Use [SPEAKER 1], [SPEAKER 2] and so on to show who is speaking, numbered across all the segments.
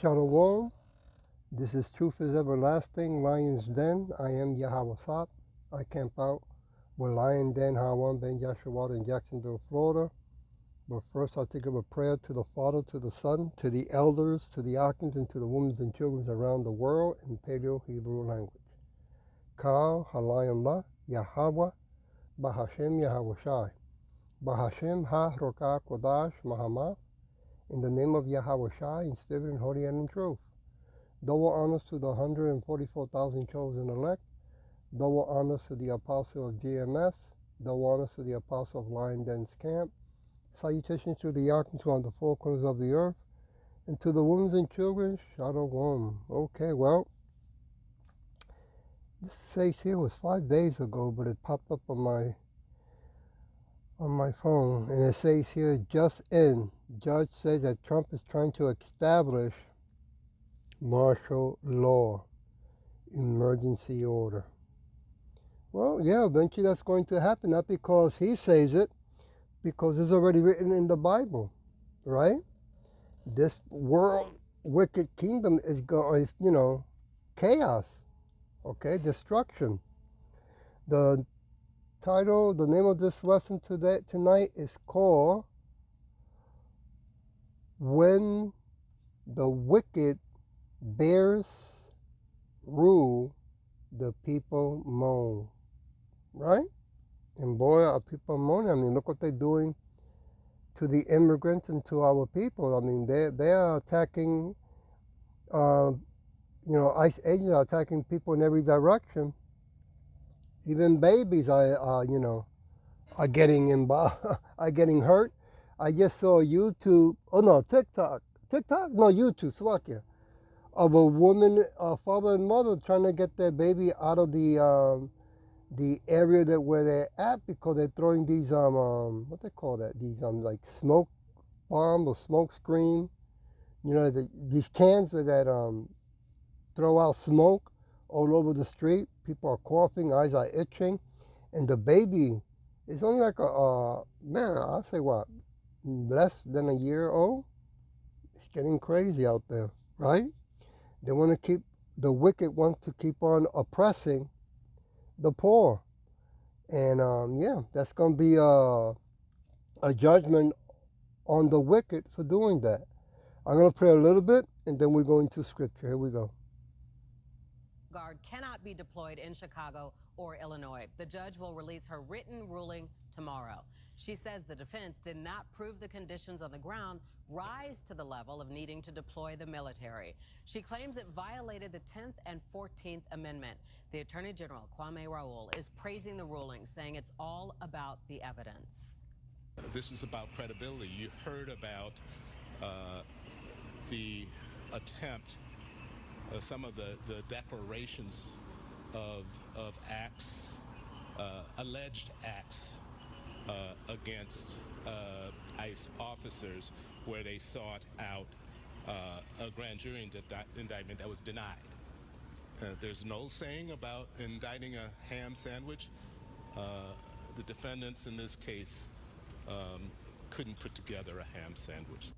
[SPEAKER 1] Shalom. This is Truth is Everlasting, Lion's Den. I am Yahweh Sop. I camp out with Lion Den, Hawan Ben Yashua in Jacksonville, Florida. But first I'll take up a prayer to the Father, to the Son, to the elders, to the archons, and to the women and children around the world in Paleo Hebrew language. Ka Halayim La Yahweh Bahashem Yahweh Shai. Bahashem Ha Rokah Kodash Mahama. In the name of Yahweh Shai, in spirit and holy and in truth. Double honors to the 144,000 chosen elect. Double honors to the apostle of GMS. Double honors to the apostle of Lion Den's camp. Salutations to the archangel on the four corners of the earth. And to the women and children, Shalom. Okay, well, this says here was 5 days ago, but it popped up on my phone. And it says here, just in, judge says that Trump is trying to establish martial law, emergency order. Well, yeah, eventually that's going to happen, not because he says it, because it's already written in the Bible, right? This world wicked kingdom is chaos, okay, destruction. The title, the name of this lesson tonight is called When the Wicked Bears Rule, the People Moan, right? And boy, are people moaning. I mean, look what they're doing to the immigrants and to our people. I mean, they are attacking, ICE agents are attacking people in every direction. Even babies are getting involved, are getting hurt. I just saw YouTube, TikTok, no, YouTube, Slovakia, of a woman, father and mother trying to get their baby out of the area where they're at, because they're throwing these what they call that, these like smoke bomb or smoke screen, these cans that throw out smoke all over the street. People are coughing, eyes are itching, and the baby is only like I'll say what, less than a year old. It's getting crazy out there, right? They want to keep, the wicked want to keep on oppressing the poor. And that's going to be a judgment on the wicked for doing that. I'm going to pray a little bit, and then we're going to scripture. Here we go.
[SPEAKER 2] Guard cannot be deployed in Chicago or Illinois. The judge will release her written ruling tomorrow. She says the defense did not prove the conditions on the ground rise to the level of needing to deploy the military. She claims it violated the 10th and 14th Amendment. The Attorney General, Kwame Raoul, is praising the ruling, saying it's all about the evidence.
[SPEAKER 3] This is about credibility. You heard about the attempt, some of the declarations of acts, alleged acts against ICE officers, where they sought out a grand jury indictment that was denied. There's an old saying about indicting a ham sandwich. The defendants in this case couldn't put together a ham sandwich.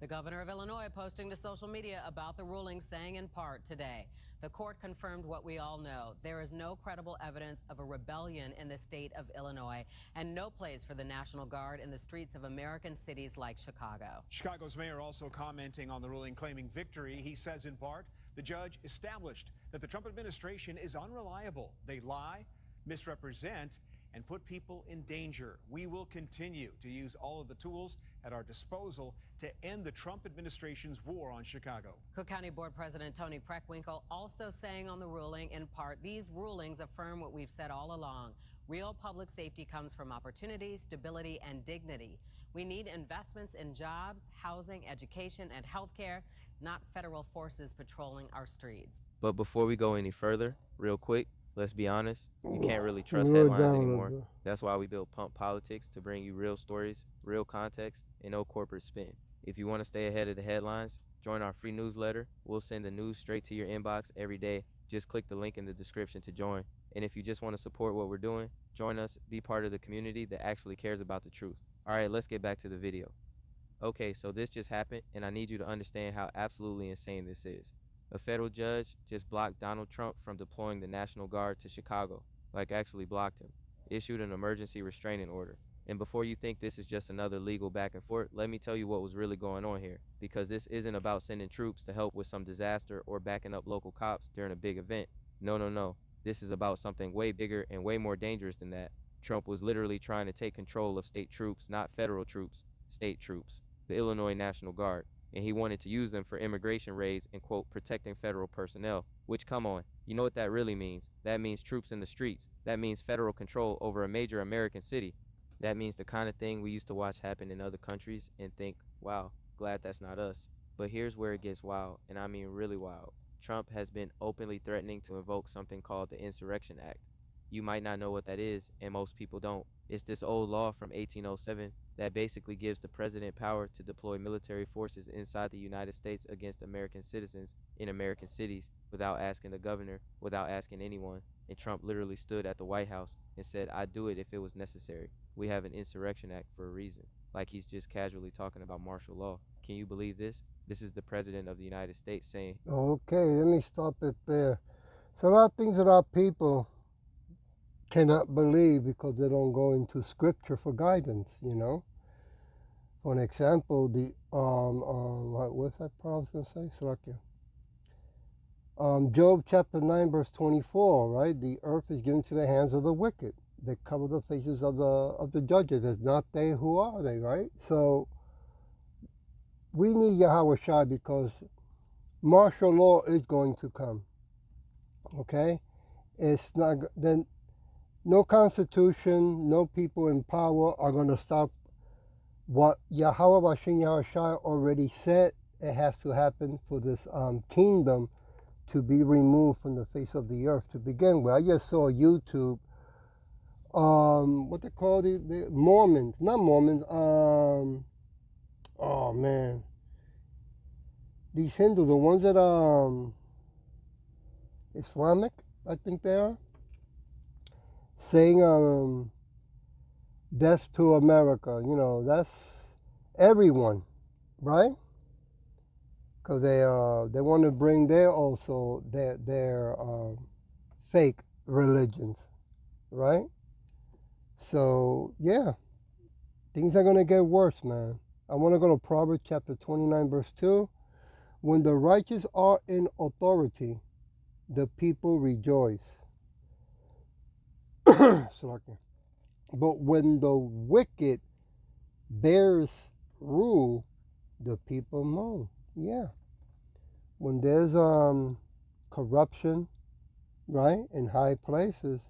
[SPEAKER 2] The governor of Illinois posting to social media about the ruling, saying in part today, the court confirmed what we all know. There is no credible evidence of a rebellion in the state of Illinois, and no place for the National Guard in the streets of American cities like Chicago.
[SPEAKER 4] Chicago's mayor also commenting on the ruling, claiming victory. He says in part, the judge established that the Trump administration is unreliable. They lie, misrepresent, and put people in danger. We will continue to use all of the tools at our disposal to end the Trump administration's war on Chicago.
[SPEAKER 2] Cook County Board President Tony Preckwinkle also saying on the ruling, in part, these rulings affirm what we've said all along. Real public safety comes from opportunity, stability, and dignity. We need investments in jobs, housing, education, and healthcare, not federal forces patrolling our streets.
[SPEAKER 5] But before we go any further, real quick, let's be honest, you can't really trust headlines anymore. That's why we built Pump Politics, to bring you real stories, real context, and no corporate spin. If you want to stay ahead of the headlines, join our free newsletter. We'll send the news straight to your inbox every day. Just click the link in the description to join. And if you just want to support what we're doing, join us, be part of the community that actually cares about the truth. All right, let's get back to the video. Okay, so this just happened, and I need you to understand how absolutely insane this is. A federal judge just blocked Donald Trump from deploying the National Guard to Chicago, like actually blocked him, issued an emergency restraining order. And before you think this is just another legal back and forth, let me tell you what was really going on here. Because this isn't about sending troops to help with some disaster or backing up local cops during a big event. No, no, no. This is about something way bigger and way more dangerous than that. Trump was literally trying to take control of state troops, not federal troops, state troops, the Illinois National Guard, and he wanted to use them for immigration raids and, quote, protecting federal personnel. Which, come on, you know what that really means? That means troops in the streets. That means federal control over a major American city. That means the kind of thing we used to watch happen in other countries and think, wow, glad that's not us. But here's where it gets wild, and I mean really wild. Trump has been openly threatening to invoke something called the Insurrection Act. You might not know what that is, and most people don't. It's this old law from 1807 that basically gives the president power to deploy military forces inside the United States against American citizens in American cities without asking the governor, without asking anyone. And Trump literally stood at the White House and said, I'd do it if it was necessary. We have an Insurrection Act for a reason. Like he's just casually talking about martial law. Can you believe this? This is the president of the United States saying,
[SPEAKER 1] Okay, let me stop it there. So a lot of things that our people cannot believe because they don't go into scripture for guidance, you know. For an example, the what's that part I was gonna say? Salakia. Job chapter 9 verse 24, right? The earth is given to the hands of the wicked. They cover the faces of the judges. It's not they who are they, right? So we need Yahweh Shai because martial law is going to come. Okay? It's not then no constitution, no people in power are going to stop what Yahweh Bashin Yahweh Shai already said it has to happen for this kingdom to be removed from the face of the earth to begin with. I just saw YouTube, what they call the Mormons, not Mormons, oh man, these Hindus, the ones that Islamic, I think they are, saying death to America. You know, that's everyone, right? Because they want to bring their fake religions, right? So yeah, things are gonna get worse, man. I want to go to Proverbs chapter 29 verse 2. When the righteous are in authority, the people rejoice. But when the wicked bears rule, the people moan. Yeah. When there's corruption, right, in high places,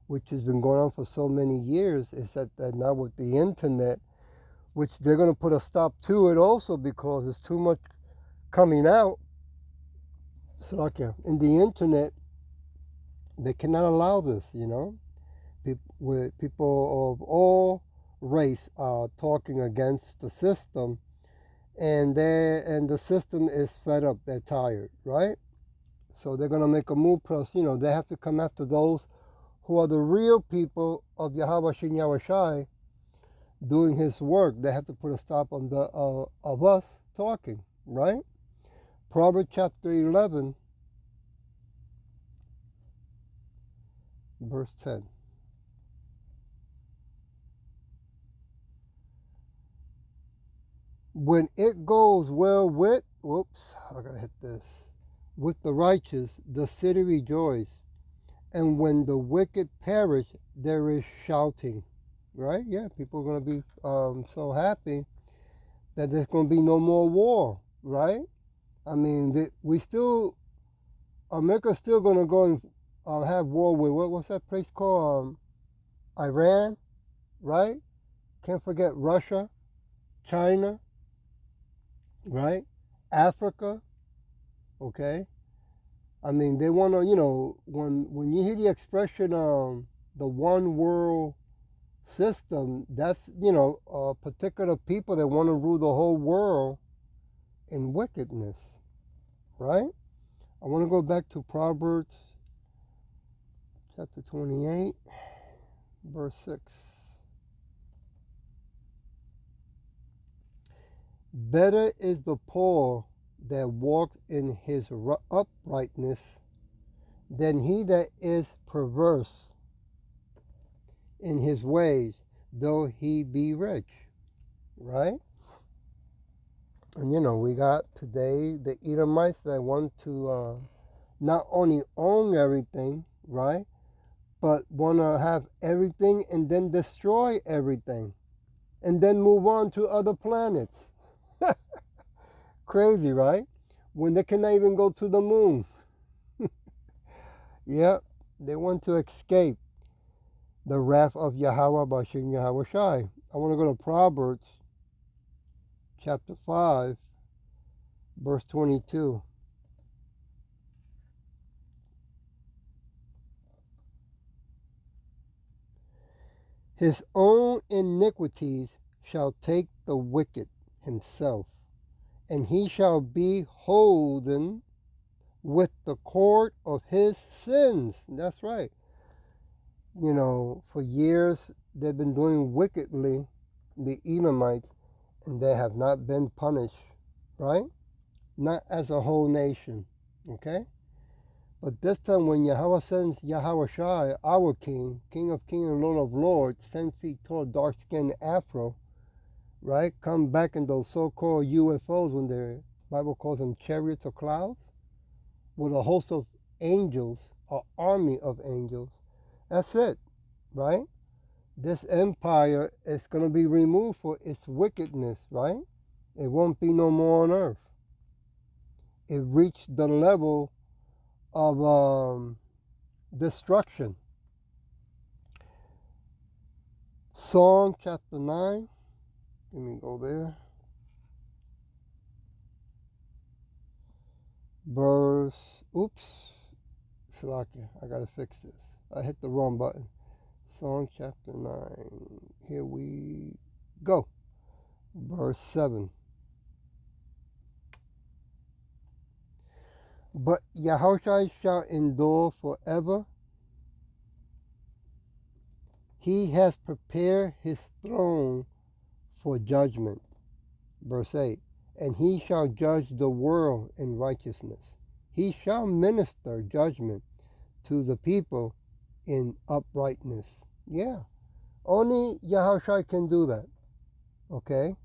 [SPEAKER 1] which has been going on for so many years, is that now with the internet, which they're going to put a stop to it also because there's too much coming out. So, okay, in the internet, they cannot allow this, you know. People of all race are talking against the system, and the system is fed up. They're tired, right? So they're gonna make a move. Plus, you know, they have to come after those who are the real people of Yahweh Shin Yahweh Shai doing His work. They have to put a stop on the of us talking, right? Proverbs chapter 11, verse 10. When it goes well with, I gotta hit this, with the righteous, the city rejoices. And when the wicked perish, there is shouting, right? Yeah, people are going to be so happy that there's going to be no more war, right? I mean, America's still going to go and have war with, what's that place called? Iran, right? Can't forget Russia, China, right? Africa, okay? I mean, they want to, you know, when you hear the expression the one world system, that's, you know, particular people that want to rule the whole world in wickedness, right? I want to go back to Proverbs chapter 28, verse 6. Better is the poor that walks in his uprightness than he that is perverse in his ways, though he be rich. Right? And we got today the Edomites that want to not only own everything, right? But want to have everything and then destroy everything and then move on to other planets. Crazy, right? When they cannot even go to the moon. Yeah, they want to escape the wrath of Yahweh Bashin Yahweh Shai. I want to go to Proverbs chapter 5, verse 22. His own iniquities shall take the wicked himself, and he shall be holden with the cord of his sins. That's right. For years they've been doing wickedly, the Edomites, and they have not been punished, right? Not as a whole nation, okay? But this time when Yahweh sends Yahweh Shai, our King, King of Kings and Lord of Lords, 10 feet tall, dark-skinned Afro, right? Come back in those so-called UFOs when the Bible calls them chariots or clouds, with a host of angels, an army of angels. That's it, right? This empire is going to be removed for its wickedness, right? It won't be no more on earth. It reached the level of destruction. Psalm chapter 9. Let me go there. Verse, Salakia, I gotta fix this. I hit the wrong button. Psalm chapter 9. Here we go. Verse 7. But Yahushua shall endure forever. He has prepared his throne for judgment. Verse 8. And he shall judge the world in righteousness. He shall minister judgment to the people in uprightness. Yeah. Only Yahushua can do that. Okay?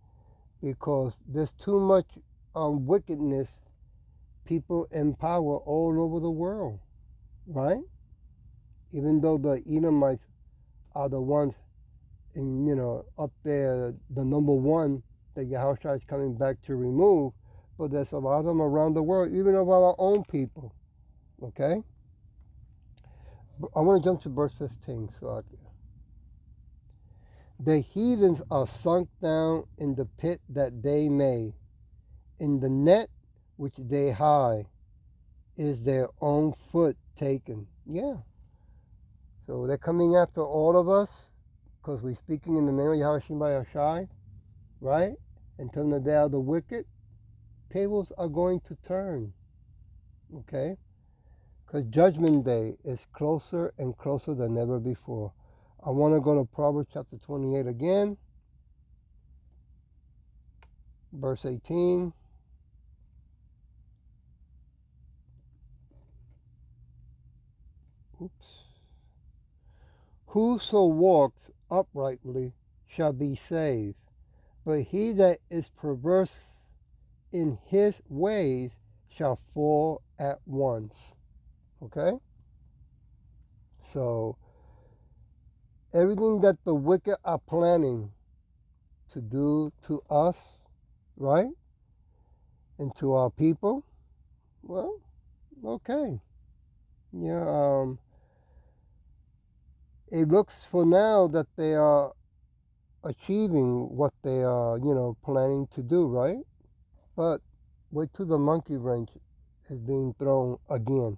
[SPEAKER 1] Because there's too much wickedness, people in power all over the world. Right? Even though the Edomites are the ones up there, the number one that Yahushua is coming back to remove, but there's a lot of them around the world, even of our own people. Okay? I want to jump to verse 15. The heathens are sunk down in the pit that they made. In the net which they hide is their own foot taken. Yeah. So they're coming after all of us because we're speaking in the name of Yahushua Yashai, right? Until the day of the wicked, tables are going to turn. Okay? Because Judgment Day is closer and closer than ever before. I want to go to Proverbs chapter 28 again, verse 18. Whoso walks uprightly shall be saved, but he that is perverse in his ways shall fall at once. Okay? So, everything that the wicked are planning to do to us, right? And to our people, well, okay. Yeah, it looks for now that they are achieving what they are, planning to do, right? But wait till the monkey wrench is being thrown again.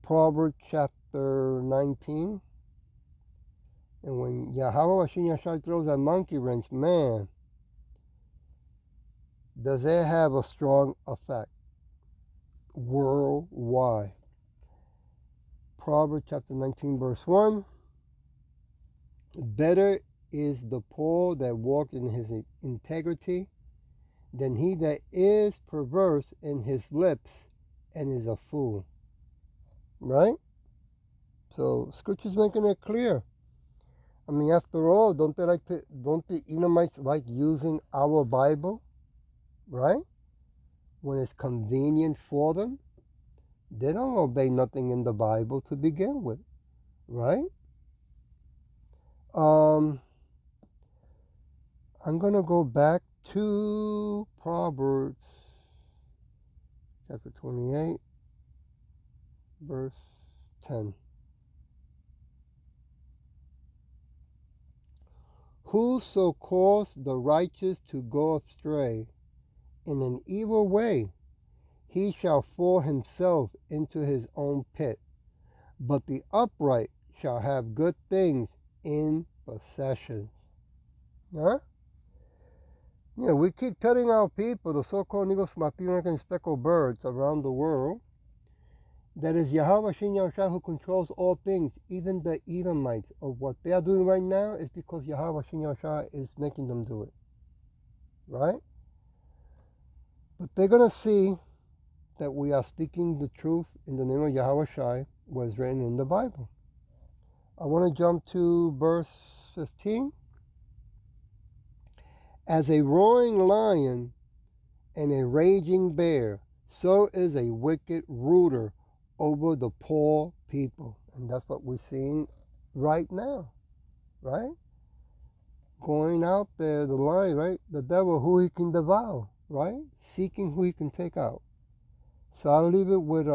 [SPEAKER 1] Proverbs chapter 19. And when Yahweh Hashem Yashai throws that monkey wrench, man, does it have a strong effect worldwide. Proverbs chapter 19, verse 1. Better is the poor that walks in his integrity than he that is perverse in his lips and is a fool. Right? So Scripture's making it clear. I mean, after all, don't the Edomites like using our Bible, right? When it's convenient for them, they don't obey nothing in the Bible to begin with, right? I'm gonna go back to Proverbs chapter 28, verse 10. Whoso caused the righteous to go astray in an evil way, he shall fall himself into his own pit. But the upright shall have good things in possession. Huh? Yeah, we keep telling our people, the so-called Negros, Latinos, and speckled birds around the world, that is Yahweh Shin Yahushua who controls all things, even the Edomites. Of what they are doing right now is because Yahweh Shin Yahushua is making them do it. Right? But they're going to see that we are speaking the truth in the name of Yahweh Shai, was written in the Bible. I want to jump to verse 15. As a roaring lion and a raging bear, so is a wicked ruler over the poor people. And that's what we're seeing right now, right? Going out there, the lion, right? The devil, who he can devour, right? Seeking who he can take out. So I'll leave it with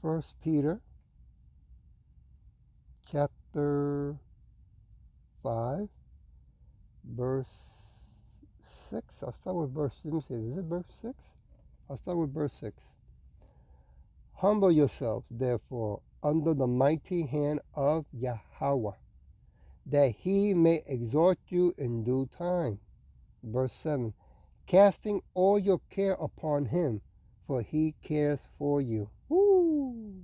[SPEAKER 1] 1 Peter chapter 5, verse 6. I'll start with verse, let me see, is it verse 6? I'll start with verse 6. Humble yourselves, therefore, under the mighty hand of Yahweh, that he may exhort you in due time. Verse 7. Casting all your care upon him, for he cares for you. Woo!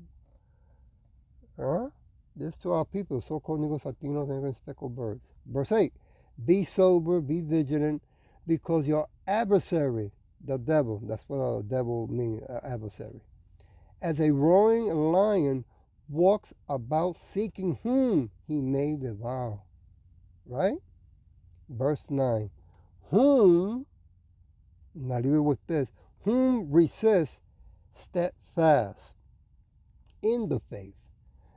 [SPEAKER 1] Huh? This to our people, so-called Negros, Latinos, and speckled birds. Verse 8. Be sober, be vigilant, because your adversary, the devil, that's what a devil means, adversary, as a roaring lion, walks about seeking whom he may devour. Right? Verse 9. Whom, now leave it with this, whom resist steadfast in the faith,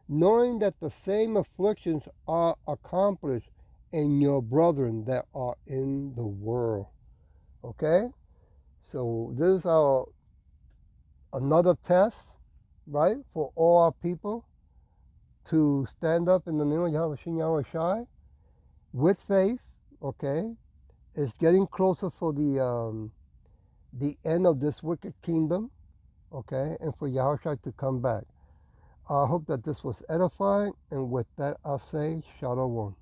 [SPEAKER 1] knowing that the same afflictions are accomplished in your brethren that are in the world. Okay? So this is another test, right, for all our people to stand up in the name of Yahweh Shin Yahweh Shai with faith. Okay? It's getting closer for the end of this wicked kingdom, okay, and for Yahweh Shai to come back. I hope that this was edifying, and with that I'll say Shalom.